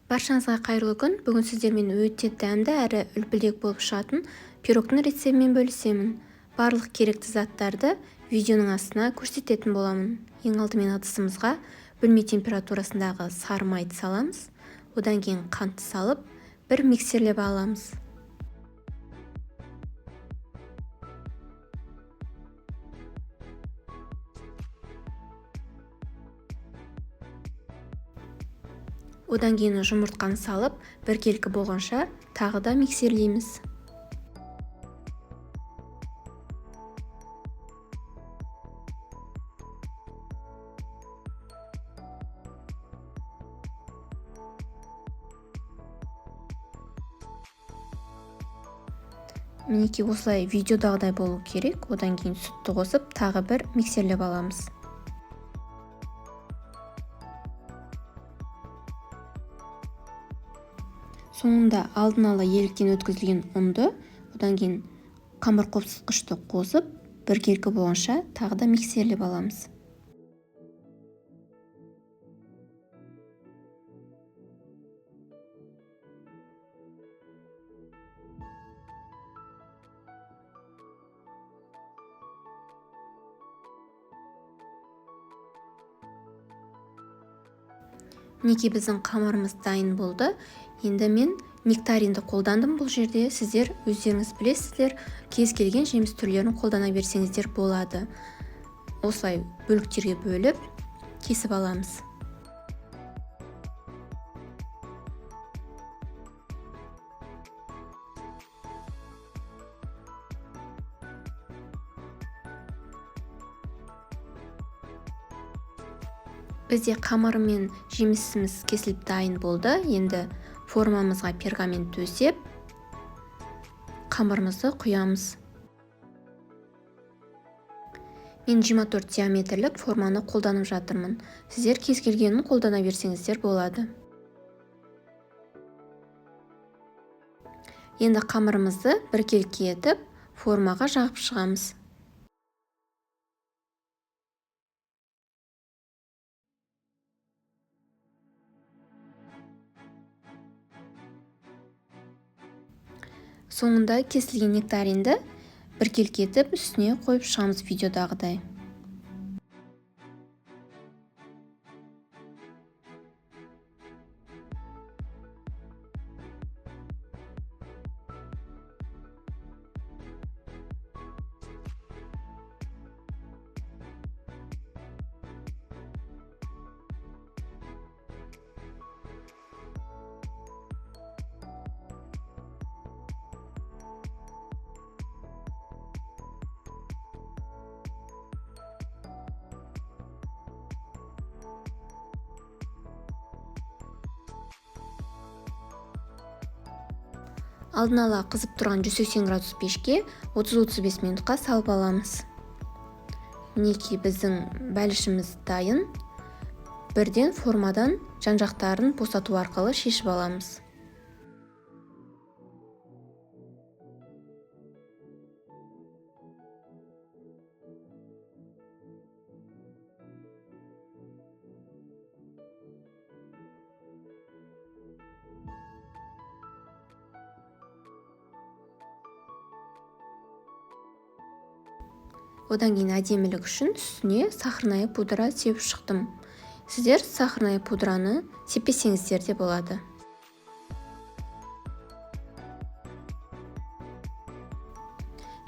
Баршаңызға қайырлы күн. Бүгін сіздермен өте дәмді әрі үлпілдек болып шығатын пирогтың рецептімен бөлісемін. Барлық керекті заттарды видеоның астына көрсететін боламын. Ең алдымен ыдысымызға бөлме температурасындағы сары майды саламыз. Одан кейін қантты салып, бір миксерлеп аламыз. Одан кейін жұмыртқаны салып, біркелкі болғанша тағы да миксерлейміз. Мінекей осылай видеодағыдай болу керек. Одан кейін сүтті қосып, тағы бір миксерлеп аламыз. Соңында алдын ала еліктен өткізілген ұнды, одан кейін қамыр қопсытқышты қосып, біркелкі болғанша тағы да миксерлеп аламыз. Мінекей біздің қамырымыз дайын болды. Енді мен нектаринді қолдандым бұл жерде. Сіздер өздеріңіз білесіздер, кез келген жеміс түрлерін қолдана берсеңіздер болады. Осылай бөліктерге бөліп, кесіп аламыз. Бізде қамыр мен жемісіміз кесіліп дайын болды. Енді формамызға пергамент төсеп, қамырымызды құямыз. Мен 24 диаметрлік форманы қолданып жатырмын. Сіздер кез келгенін қолдана берсеңіздер болады. Енді қамырымызды біркелкі етіп, формаға жағып шығамыз. Соңында кесілген нектаринді біркелкі етіп үстіне қойып шығамыз видеодағыдай. Алдын ала қызып тұрған 180 градус пешке 30-35 минутқа салып аламыз. Мінекей біздің бәлішіміз дайын. Бірден формадан жан-жақтарын босату арқылы шешіп аламыз. Одан кейін әдемілік үшін үстіне сахарная пудра сепіп шықтым. Сіздер сахарная пудраны сеппесеңіздер де болады.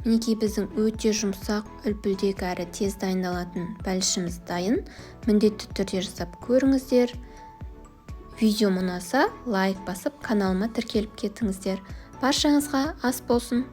Мінекей біздің өте жұмсақ, үлпілдек әрі тез дайындалатын бәлішіміз дайын. Міндетті түрде жасап көріңіздер. Видео ұнаса лайк басып, каналыма тіркеліп кетіңіздер. Баршаңызға ас болсын.